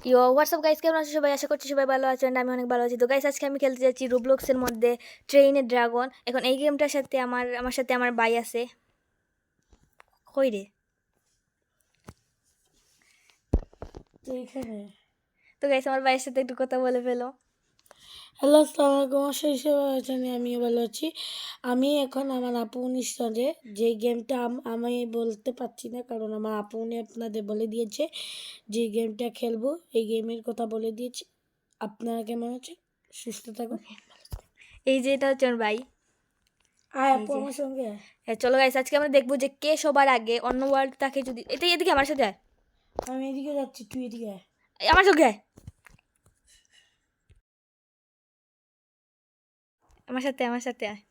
WhatsApp guys, কেমন আছো সবাই? আশা করছি সবাই ভালো আছেন। আমি অনেক ভালো আছি। তো গাইস, আজকে আমি খেলতে যাচ্ছি রোবলক্সের মধ্যে ট্রেইনের ড্রাগন। এখন এই গেমটার সাথে আমার সাথে আমার ভাই আছে। কই রে? এইখানে। তো গাইস, আমার ভাইয়ের সাথে একটু কথা বলে ফেলো। হ্যালো, আসসালামু আলাইকুম। আশা হিসেবে আছেন, আমিও ভালো আছি। আমি এখন আমার আপু নিঃসন্দেহে যে গেমটা আমি বলতে পারছি না, কারণ আমার আপু উনি আপনাদের বলে দিয়েছে যে গেমটা খেলবো। এই গেমের কথা বলে দিয়েছি। আপনারা কেমন আছেন? সুস্থ থাকুন। এই যে এটা হচ্ছে আমার ভাই। আয় এই আপু যে আমার সঙ্গে। হ্যাঁ, চলো গাইস, আজকে আমরা দেখবো যে কে সবার আগে অন্য ওয়ার্ল্ড তাকে যদি এদিকে আমার সাথে আয়। আমি এদিকে যাচ্ছি, তুই এদিকে আয়। আমার সঙ্গে আয়। আমার সাথে আয়।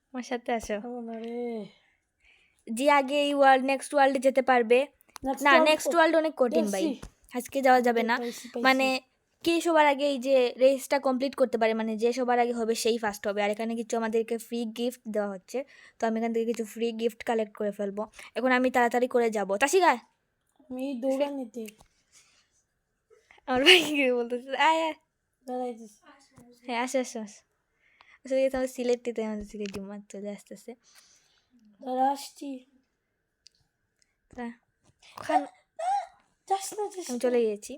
আমার সাথে আসো। রে যে আগে এই নেক্সট ওয়ার্ল্ডে যেতে পারবে। না, নেক্সট ওয়ার্ল্ড অনেক কঠিন ভাই, আজকে যাওয়া যাবে না। মানে কে সবার আগে এই যে রেসটা কমপ্লিট করতে পারে, মানে যে সবার আগে হবে সেই ফার্স্ট হবে। আর এখানে কিছু আমাদেরকে ফ্রি গিফট দেওয়া হচ্ছে, তো আমি এখান থেকে কিছু ফ্রি গিফট কালেক্ট করে ফেলবো। এখন আমি তাড়াতাড়ি করে যাবো। তাসিকা, আমি দৌড়ানিতে আমার ভাই কি বলতেছে? আয় আয়। দাঁড়াইতেছি। হ্যাঁ, আসো আসো আসো। আসলে তোমার সিলেটটিতে আমাদের সিলেটি মাছ চলে আসতেছে। দাঁড়া আসছি। তা আমি চলে গিয়েছি।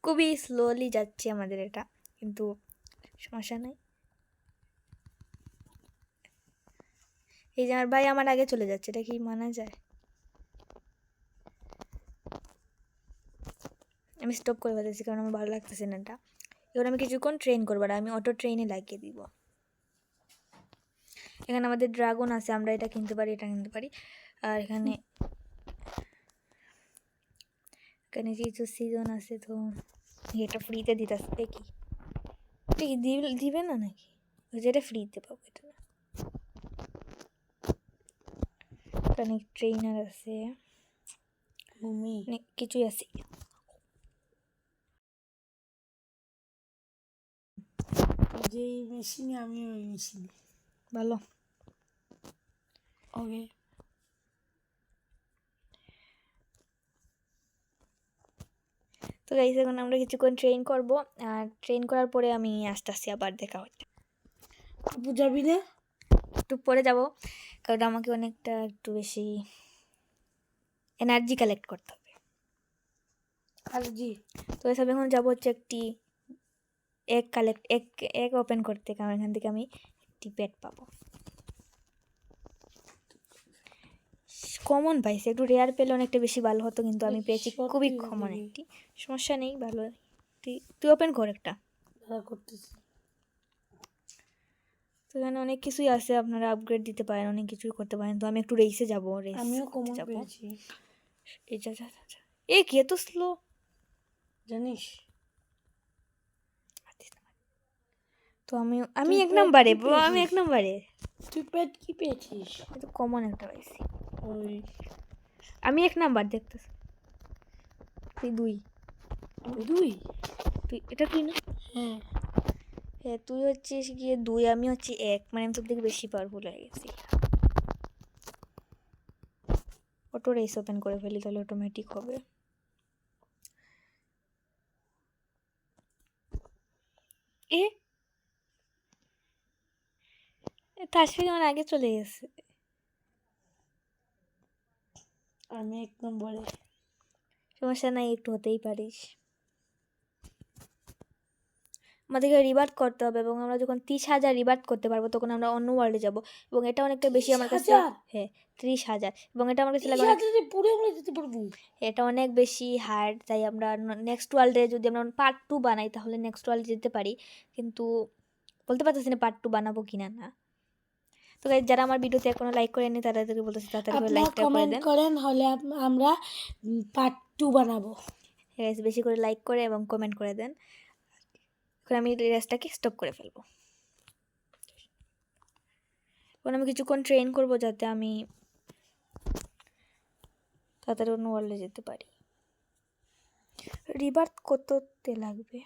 খুবই স্লোলি যাচ্ছি আমাদের এটা, কিন্তু সমস্যা নাই। এই যে আমার ভাই আমার আগে চলে যাচ্ছে, এটা কি মানা যায়? আমি স্টপ করে ফেলেছি কারণ আমার ভালো লাগতেছে না এটা। এবার আমি কিছুক্ষণ ট্রেন করবো, আর আমি অটো ট্রেনে লাগিয়ে দিব। এখানে আমাদের ড্রাগন আছে, আমরা এটা কিনতে পারি, এটা কিনতে পারি। আর এখানে এখানে কিছু সিজন আছে, তো এটা ফ্রিতে দিতেছে। দেখি এটা কি দিবে না নাকি? যেটা ফ্রিতে পাবো এটা না। এখানে ট্রেনার আছে, অনেক কিছুই আছে। যে মেশিনে, আমি ওই মেশিনে। ভালো। ওকে, তো গাইস, এখন আমরা কিছুক্ষণ ট্রেন করব, আর ট্রেন করার পরে আমি আসতেছি, আবার দেখা হচ্ছে। আপু যাবি না? একটু পরে যাব, কারণ আমাকে অনেকটা একটু বেশি এনার্জি কালেক্ট করতে হবে। আর জি, তো এসব এখন যাবো হচ্ছে একটি এক ওপেন করতে, কারণ এখান থেকে আমি একটি পেট পাবো। কমন পাইছি, একটু রেয়ার পেলে অনেকটা বেশি ভালো হতো, কিন্তু আমি পেয়েছি খুবই কমন একটি। সমস্যা নেই, ভালো। তুই ওপেন কর একটা। করতেছি। তো এখানে অনেক কিছুই আছে, আপনারা আপগ্রেড দিতে পারেন, অনেক কিছুই করতে পারেন। তো আমি একটু রেসে যাবো, আমিও কমন পেয়েছি। এই যা যা যা, এ কি এত স্লো জানিস? তো আমি তুই এক পেট নম্বরে কি ব্রো, আমি এক পেয়েছিস? নম্বরে। তুই পেট কি পেয়েছিস? তো কমন একটা পাইছি, ওই আমি এক নাম্বার দেখতেছি। তুই দুই। দুই? তুই এটা তুই না? হ্যাঁ। হ্যাঁ, তুই হচ্ছিস গিয়ে দুই, আমি হচ্ছি এক, মানে আমি তোর থেকে বেশি পাওয়ারফুল হয়ে গেছি। অটো রেস ওপেন করে ফেলি, তাহলে অটোমেটিক হবে। এ তাসফিক আমার আগে চলে গেছে। আমি এক নম্বরে। সমস্যা নাই, একটু হতেই পারিস। আমাদেরকে রিবার্ট করতে হবে, এবং আমরা যখন 30,000 রিবার্ট করতে পারবো তখন আমরা অন্য ওয়ার্ল্ডে যাব, এবং এটা অনেকটা বেশি আমার কাছে। হ্যাঁ, 30,000, এবং এটা আমার কাছে লাগে অনেক। পুরো আমরা যেতে পারবো। এটা অনেক বেশি হার্ড, তাই আমরা নেক্সট ওয়ার্ল্ডে যদি আমরা পার্ট 2 বানাই তাহলে নেক্সট ওয়ার্ল্ডে যেতে পারি, কিন্তু বলতে পারতেছি না পার্ট 2 বানাবো কিনা না। তো গাইস, যারা আমার ভিডিওতে এখনো লাইক করেনি তাদেরকে বলতেছি তাড়াতাড়ি করে লাইকটা করে দেন। করেন, হলে আমরা পার্ট 2 বানাবো। গাইস, বেশি করে লাইক করে এবং কমেন্ট করে দেন। এখন আমি রেসটাকে স্টপ করে ফেলবো। এখন আমি কিছুক্ষণ ট্রেন করবো যাতে আমি তাড়াতাড়ি অন্য ওয়ার্ল্ডে যেতে পারি। রিবার্থ করতে লাগবে,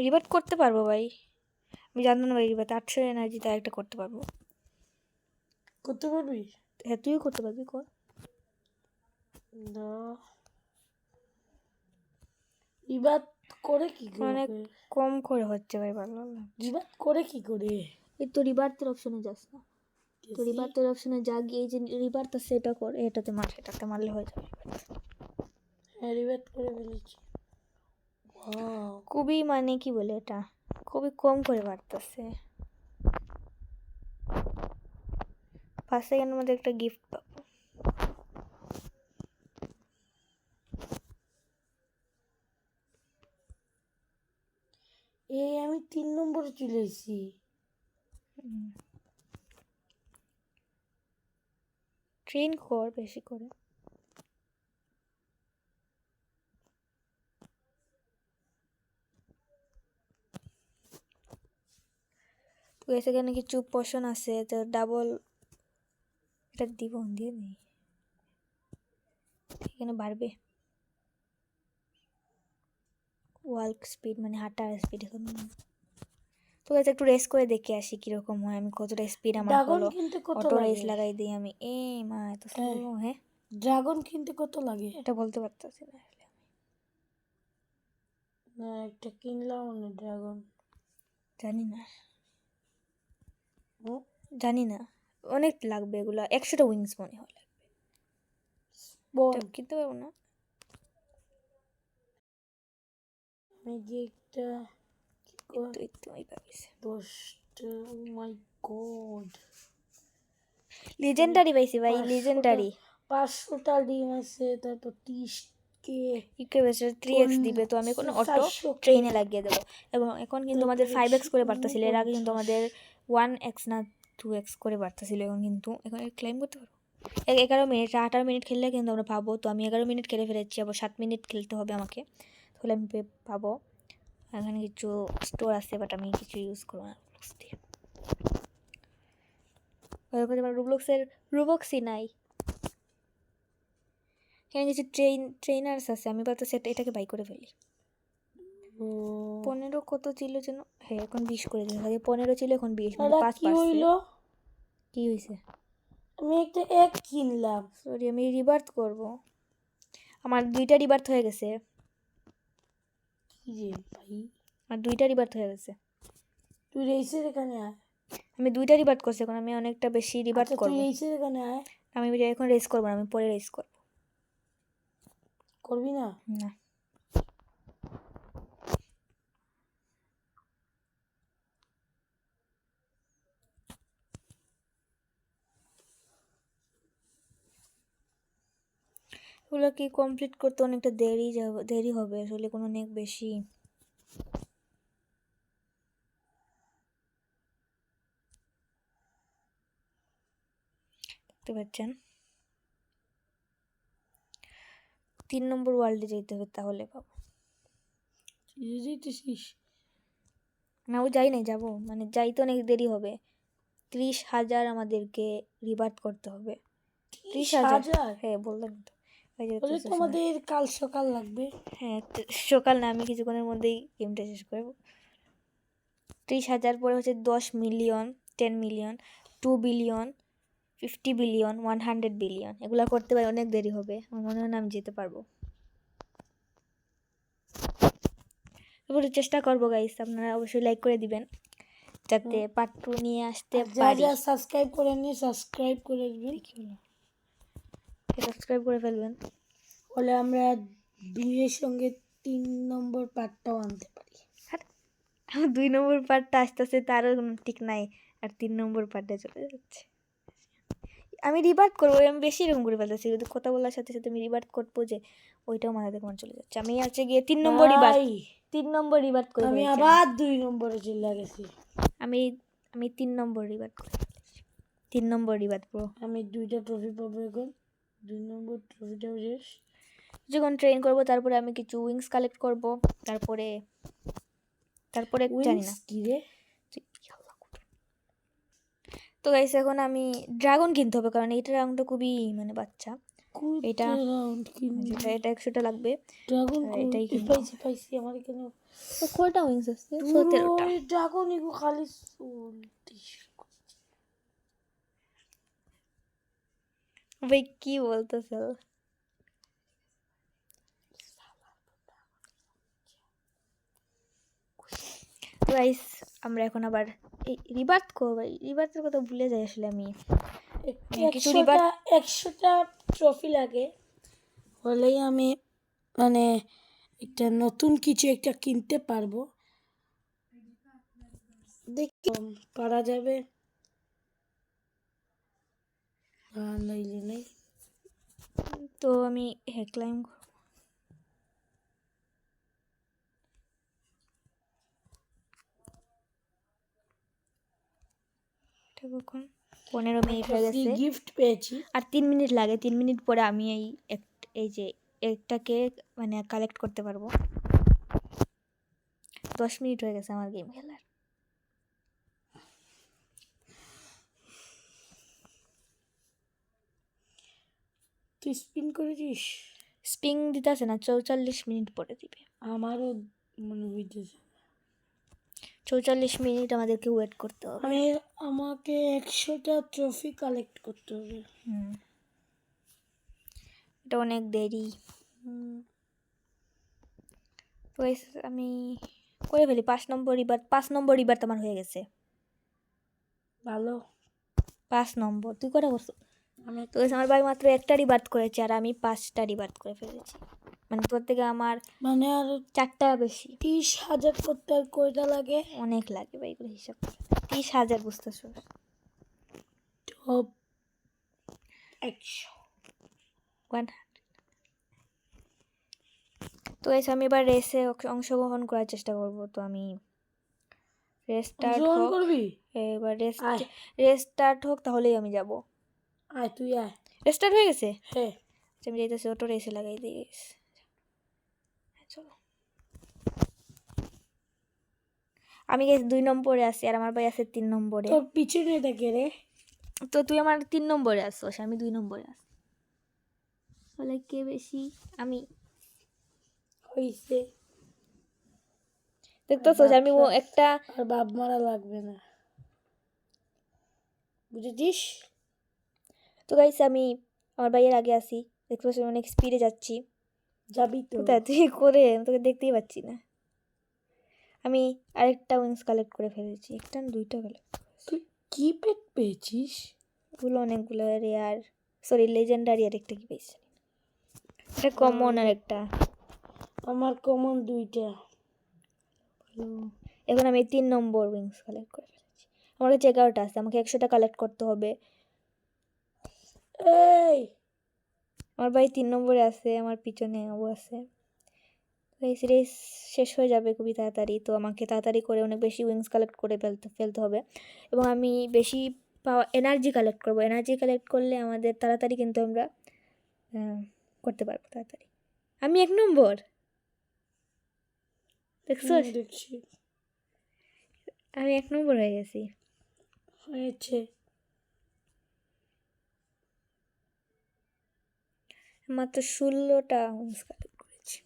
রিবার্থ করতে পারবো ভাই। আমি জানতাম না ভাই, রিবার্থ 800 এনার্জি তার একটা করতে পারবো। করতে পারবি? হ্যাঁ, তুইও করতে পারবি, কর। রিবাত করে কি অনেক করে? কম করে হচ্ছে ভাই, ভালো না। রিবাত করে কি করে? এই তো রিবার্থের অপশনে যাস না, তো গেছি। রিবার্থের অপশনে যা গিয়ে এই যে রিবার্থ আছে এটা কর, এটাতে মার, এটাতে মারলে হয়ে যাবে। হ্যাঁ রিবাত করে ফেলেছি। ওয়াও খুবই মানে কি বলে এটা, খুবই কম করে বাড়তেছে। 5 সেকেন্ডের মধ্যে একটা গিফট পাবো। এই আমি 3 নম্বরে চলে এসেছি। ট্রেন কর বেশি করে। তো সেখানে কিছু পোষণ আছে, তো ডাবল এটা দিব, দিয়ে নেই, এখানে বাড়বে ওয়ার্ক স্পিড, মানে হাঁটার স্পিড এখন। তো গাইস একটু রেস করে দেখে আসি কিরকম হয়, আমি কতটা স্পিড আমার ড্রাগন হলো। কিনতে কত অটো রেস লাগে? লাগাই দিই আমি, এ মা এত স্লো। হ্যাঁ ড্রাগন কিনতে কত লাগে? এটা বলতে পারতেছি না আসলে। না একটা কিনলাম না ড্রাগন। জানি না, হুম? জানি না, অনেক লাগবে এগুলো, 100টা উইংস মনে হয় লাগবে, বল এটা কিনতে পারবো না। আমি যে একটা তুই তুই পাবিস 10টা ও মাই গড লিজেন্ডারি পাইছি ভাই, লিজেন্ডারি। 500টা ডিম আছে, তারপর 30K ইকুয়েবেসের 3x দিবে, তো আমি কোনো অটো 400K ট্রেনে লাগিয়ে দেবো। এবং এখন কিন্তু আমাদের তারপর 5x করে বাড়তেছিল, এর আগে কিন্তু 150 আমাদের 1x না 2x করে বাড়তেছিল, এখন কিন্তু এখন ক্লাইম করতে পারবো। 11 মিনিট 18 মিনিট খেললে কিন্তু আমরা পাবো, তো আমি 11 মিনিট খেলে ফেলেছি, আবার 7 মিনিট খেলতে হবে আমাকে, তাহলে আমি পাবো। এখানে কিছু স্টোর আছে, বাট আমি কিছু ইউজ করবো না রুবলক্সের, রুবক্সই নাই। এখানে কিছু ট্রেনার্স আছে, আমি ভাবতেছি এটাকে বাই করে ফেলি। ও 15 কত ছিল যেন, হ্যাঁ এখন 20 করে দিয়েছে, আগে 15 ছিল এখন 20, মানে এটা 5 কি পারছে। হইলো? কি হয়েছে? আমি একটা এক কিনলাম। সরি, আমি রিবার্থ করব, আমার 2টা রিবার্থ হয়ে গেছে, কি রে ভাই, আমার 2টা রিবার্থ হয়ে গেছে। তুই রেসের এখানে আয়। আমি 2টা রিবার্থ করছি, এখন আমি অনেকটা বেশি রিবার্থ আচ্ছা তুই করব। রেসের এখানে আয়। আমি এখন রেস করবো না, আমি পরে রেস করবো। করবি না? না এগুলো কি কমপ্লিট করতে অনেকটা দেরি হবে আসলে, কোনো অনেক বেশি। দেখতে পাচ্ছেন 3 নম্বর ওয়ার্ল্ডে যেতে হবে, তাহলে পাবো। তুই যেতেছিস? না ও যাই নাই, যাবো মানে যাইতে অনেক দেরি হবে, 30,000 আমাদেরকে রিবার্থ করতে হবে। 30,000, 30,000? হ্যাঁ বললাম তো। এই যে বলে তোমাদের কাল সকাল লাগবে। হ্যাঁ সকাল না, আমি কিছুক্ষণের মধ্যেই গেমটা শেষ করবো। 30,000 পরে হচ্ছে 10 million, 10 million, 2 billion, 50 billion, 100 billion, এগুলো করতে পারি অনেক দেরি হবে, আমার মনে হয় না আমি যেতে পারবো। এগুলো চেষ্টা করবো গাইস, আপনারা অবশ্যই লাইক করে দিবেন যাতে পার্ট 2 নিয়ে আসতে যা পারি। যা সাবস্ক্রাইব করে নিয়ে সাবস্ক্রাইব করে দিবেন, সাবস্ক্রাইব করে ফেলবেন, বলে আমরা 2-এর সঙ্গে 3 নম্বর পার্টটাও আনতে পারি। আর 2 নম্বর পার্টটা আসতেছে, তারও কোনো ঠিক নাই, আর 3 নম্বর পার্টে চলে যাচ্ছে। আমি রিবার্থ করবো, আমি বেশি এরকম করে ফেলতেছি, কিন্তু কথা বলার সাথে সাথে আমি রিবার্থ করবো, যে ওইটাও মাথা থেকে আমার চলে যাচ্ছে। আমি হচ্ছে গিয়ে 3 নম্বর রিবার্থ, ভাই, 3 নম্বর রিবার্থ করে আমি ফেলেছি। আবার 2 নম্বরে চলে গেছি। আমি আমি 3 নম্বর রিবার্থ করে ফেলেছি, 3 নম্বর রিবার্থ প্রো। আমি 2টা ট্রফি পাবো এখন। 2 নম্বর ট্রফিটাও শেষ। যখন ট্রেন করবো তারপরে আমি কিছু উইংস কালেক্ট করব, তারপরে তারপরে জানি না। উইংস কি রে? তো গাইস এখন আমি ড্রাগন কিনতে হবে, কারণ এইটা ড্রাগনটা খুবই মানে বাচ্চা, এটা রাউন্ড কিনবি? এটা 100টা লাগবে, ড্রাগন এটাই কিনবো। পাইছি পাইছি, আমার এখানে তো কয়টা উইংস আছে? পুরো 17টা। ড্রাগন এগো খালি চলতিস। ভাই কি বলতেছ? তো গাইস আমরা এখন আবার এই রিবার্থ করবো, রিবার্থের কথা ভুলে যাই আসলে আমি। কিছু 100টা ট্রফি লাগে, হলেই আমি মানে একটা নতুন কিছু একটা কিনতে পারবো। দেখি পারা যাবে। লাইলে নেই তো আমি ক্লাইম কখন 15 মিনিট হয়ে গেছে, গিফট পেয়েছি। আর 3 মিনিট লাগে। 3 মিনিট পরে আমি এই যে একটাকে মানে কালেক্ট করতে পারবো। 10 মিনিট হয়ে গেছে আমার গেম খেলার। তুই স্পিন করেছিস? স্পিং দিতেছে না, 44 মিনিট পরে দিবে। আমারও মনে হইতেছে 44 মিনিট আমাদেরকে ওয়েট করতে হবে। আমাকে 100টা ট্রফি কালেক্ট করতে হবে। এটা অনেক দেরি। তো আমি করে ফেলি 5 নম্বর রিবার। 5 নম্বর রিবার তো আমার হয়ে গেছে। ভালো। 5 নম্বর তুই কটা করছো? আমি তো আমার ভাই মাত্র একটা রিবার্থ করেছে আর আমি 5টা রিবার্থ করে ফেলেছি। মানে তোর থেকে আমার মানে আর 4টা বেশি। 30,000 করতে আর কয়টা লাগে? অনেক লাগে ভাই, এগুলো হিসাব করে 30,000 বুঝতেছো? টপ 100 100। তো এসে আমি এবার রেসে অংশগ্রহণ করার চেষ্টা করব। তো আমি রেস স্টার্ট হোক, করবি? এবার রেস স্টার্ট হোক তাহলেই আমি যাব। আয় তুই আয়। রেস স্টার্ট হয়ে গেছে? হ্যাঁ আমি যাইতেছি, অটো রেসে লাগাই দিই। চলো, আমি 2 নম্বরে আছি আর আমার ভাই আছে 3 নম্বরে। তোর পিছনে দেখে রে। তো তুই আমার 3 নম্বরে আসছিস, আমি 2 নম্বরে আছি। তাহলে কে বেশি? আমি। হইছে। দেখতেছিস আমি একটা আর বাপ মারা লাগবে না, বুঝেছিস? তো গাইস আমি আমার ভাইয়ের আগে আছি। দেখতেছিস অনেক স্পিডে যাচ্ছি। যাবি তো? কোথায় তুই? করে আমি তোকে দেখতেই পাচ্ছি না। আমি আরেকটা উইংস কালেক্ট করে ফেলেছি। একটা না 2টা কালেক্ট। তুই কি পেট পেয়েছিস? ওগুলো অনেকগুলো রেয়ার, সরি লেজেন্ডারি। আর একটা কি পেয়েছি, এটা কমন আর একটা। আমার কমন 2টা। এখন আমি 3 নম্বর উইংস কালেক্ট করে ফেলেছি। আমার কাছে 11টা আছে, আমাকে 100টা কালেক্ট করতে হবে। এই আমার ভাই 3 নম্বরে আছে, আমার পিছনে ও আছে। এই সিরিজ শেষ হয়ে যাবে খুবই তাড়াতাড়ি। তো আমাকে তাড়াতাড়ি করে অনেক বেশি উইংস কালেক্ট করে ফেলতে হবে। এবং আমি বেশি এনার্জি কালেক্ট করব। এনার্জি কালেক্ট করলে আমাদের তাড়াতাড়ি কিন্তু আমরা করতে পারবো তাড়াতাড়ি। আমি 1 নম্বর, দেখছো? দেখছি আমি 1 নম্বর হয়ে গেছি। হয়েছে। মাত্র 16টা উইংস কালেক্ট করেছি।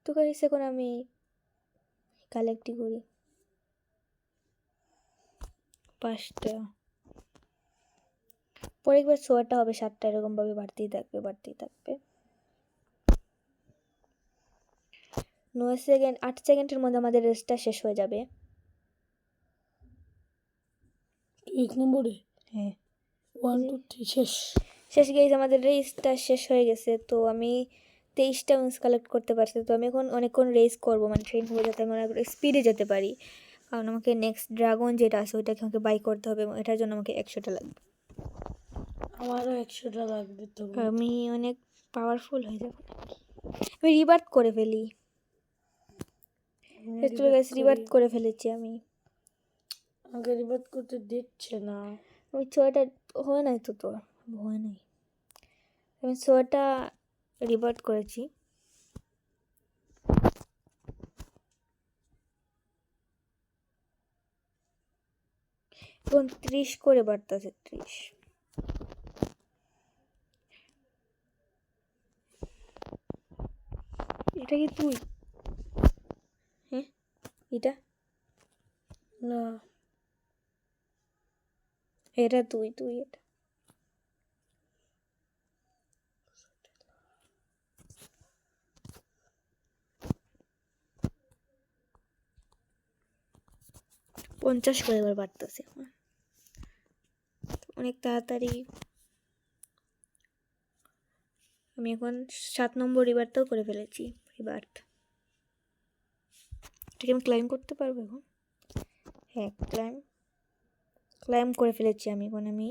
তো গাইস এখন আমি কালেক্টই করি 5টা। পরে একবার 6টা হবে, 7টা, এরকমভাবে বাড়তেই থাকবে। 9 সেকেন্ড, 8 সেকেন্ডের মধ্যে আমাদের রেসটা শেষ হয়ে যাবে। 1 নম্বরে? হ্যাঁ 1 2 3 শেষ গাইস, আমাদের রেসটা শেষ হয়ে গেছে। তো আমি 23টা উইংস কালেক্ট করতে পারছি। তো আমি এখন অনেকক্ষণ রেস করবো, মানে ট্রেন হয়ে যাতে আমি অনেক স্পিডে যেতে পারি। কারণ আমাকে নেক্সট ড্রাগন যেটা আছে ওইটাকে আমাকে বাই করতে হবে এবং এটার জন্য আমাকে 100টা লাগবে। আমারও 100টা লাগবে। তো আমি অনেক পাওয়ারফুল হয়ে যাবো। আমি রিবার্থ করে ফেলি। রিবার্থ করে ফেলেছি আমি। আমাকে রিবার্থ করতে দিচ্ছে না। আমি 6টা হয় নাই তো, তোর হয় নাই। আমি 6টা রিবার্থ করেছি। এখন 30 করে বাড়তেছে। 30। এটা কি তুই? হ্যাঁ এটা না, এটা তুই এটা। 50 করে এবার বাড়তেছে এখন, অনেক তাড়াতাড়ি। আমি এখন 7 নম্বর রিবার্থও করে ফেলেছি। রিবার্থ এটাকে আমি ক্লাইম করতে পারবো এখন। হ্যাঁ, ক্লাইম করে ফেলেছি আমি। এখন আমি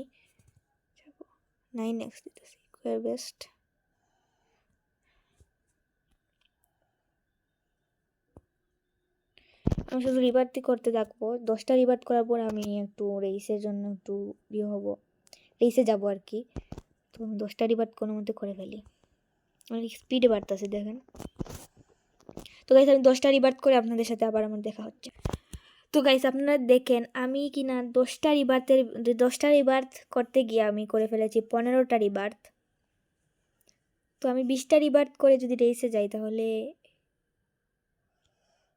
9x দিতেছি, স্কোয়ার বেস্ট। আমি শুধু রিবার্থই করতে থাকবো। 10টা রিবার্থ করার পর আমি একটু রেসের জন্য একটু হব, রেসে যাবো আর কি। তো আমি 10টা রিবার্থ কোনো মধ্যে করে ফেলি। অনেক স্পিডে বাড়তেছে দেখেন। তো গাইস আমি 10টা রিবার্থ করে আপনাদের সাথে আবার আমার দেখা হচ্ছে। তো গাইস আপনারা দেখেন আমি কিনা 10টা রিবার্থ করতে গিয়ে আমি করে ফেলেছি 15টা রিবার্থ। তো আমি 20টা রিবার্থ করে যদি রেসে যাই তাহলে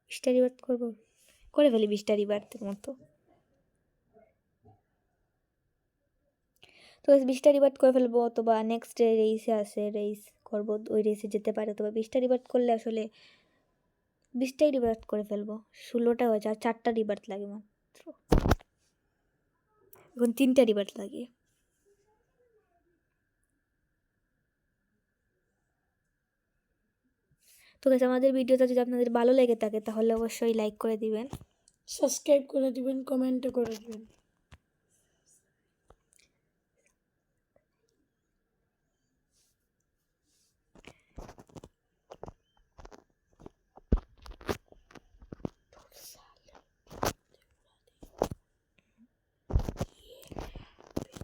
20টা রিবার্থ করে ফেলি 20টা রিবার্থের মতো। তো 20টা রিবার্থ করে ফেলবো, অথবা নেক্সট রেসে আছে রেস করবো, ওই রেসে যেতে পারে। অথবা 20টা রিবার্থ করলে আসলে 20টাই রিবার্থ করে ফেলবো। 16টা হয়েছে, আর 4টা রিবার্থ লাগে মাত্র। এখন 3টা রিবার্থ লাগে। তো গাইস আমাদের ভিডিওটা যদি আপনাদের ভালো লেগে থাকে তাহলে অবশ্যই লাইক করে দিবেন, সাবস্ক্রাইব করে দিবেন, কমেন্টও করে দিবেন।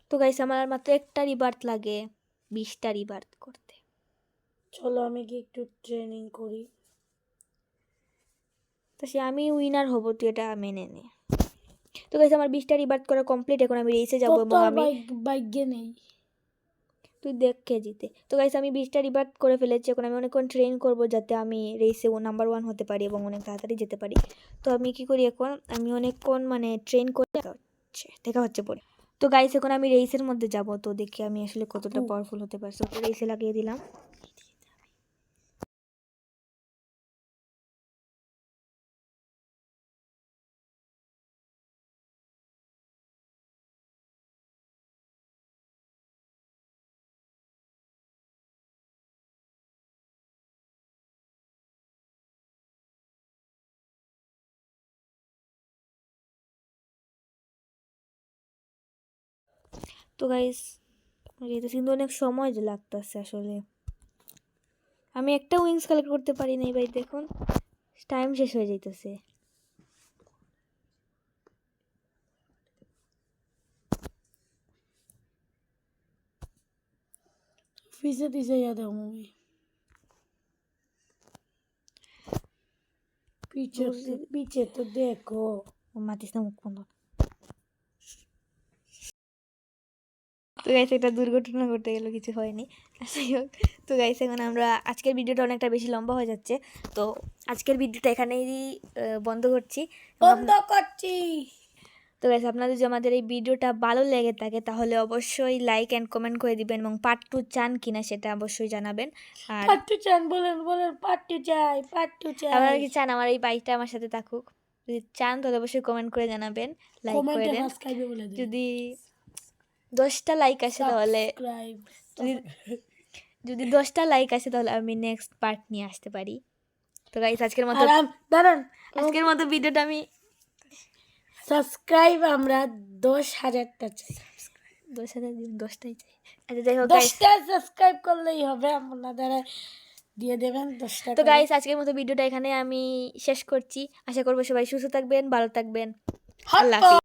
তো গাইস আমার আর মাত্র একটা রিবার্থ লাগে 20টা রিবার্থ করতে। চলো আমি কি একটু ট্রেনিং করি। তো সে আমি উইনার হব, তুই এটা মেনে নে। তো গাইস আমার 20টা রিবার্থ করা কমপ্লিট। এখন আমি রেসে যাবো এবং আমি বাইকে নেই, তুই দেখে জিতে। তো গাইস আমি 20টা রিবার্থ করে ফেলেছি। এখন আমি অনেকক্ষণ ট্রেন করবো যাতে আমি রেসে নাম্বার 1 হতে পারি এবং অনেক তাড়াতাড়ি যেতে পারি। তো আমি কি করি এখন, আমি অনেকক্ষণ মানে ট্রেন করে দেখা হচ্ছে পরে। তো গাইস এখন আমি রেসের মধ্যে যাব, তো দেখি আমি আসলে কতটা পাওয়ারফুল হতে পারছি। তো রেসে লাগিয়ে দিলাম। তো গাইস এটা কিন্তু অনেক সময় লাগতেছে আসলে। আমি একটা উইংস কালেক্ট করতে পারি নাই ভাই, দেখুন টাইম শেষ হয়ে যাইতেছে। पीछे पीछे याद है मूवी, पीछे तो देखो। মাতিস না, মুখ বন্ধ। তো গাইস একটা দুর্ঘটনা ঘটে গেল, কিছু হয়নি। যাই হোক, তো গাইস এখন আমরা আজকের ভিডিওটা অনেকটা বেশি লম্বা হয়ে যাচ্ছে, তো আজকের ভিডিওটা এখানেই বন্ধ করছি। তো গাইস আপনাদের যদি আমাদের এই ভিডিওটা ভালো লেগে থাকে তাহলে অবশ্যই লাইক অ্যান্ড কমেন্ট করে দিবেন, এবং পার্ট 2 চান কিনা সেটা অবশ্যই জানাবেন। আর পার্ট 2 চান বলেন পার্ট 2 চাই, পার্ট 2 চাই। আপনারা কি চান আমার এই বাইকটা আমার সাথে থাকুক? যদি চান তাহলে অবশ্যই কমেন্ট করে জানাবেন, লাইক করে দেন। যদি 10টা লাইক আসে তাহলে যদি 10টা লাইক আসে তাহলে আমি নেক্সট পার্ট নিয়ে আসতে পারি। তো গাইস আজকের মতো ভিডিওটা আমি সাবস্ক্রাইব আমরা 10,000টা চাই। 10,000 দিন, 10টাই চাই। আচ্ছা যাই হোক, 10টা সাবস্ক্রাইব করলেই হবে, আপনারা দিয়ে দেবেন 10টা। তো গাইস আজকের মতো ভিডিওটা এখানে আমি শেষ করছি। আশা করবো সবাই সুস্থ থাকবেন, ভালো থাকবেন। আল্লাহ হাফেজ।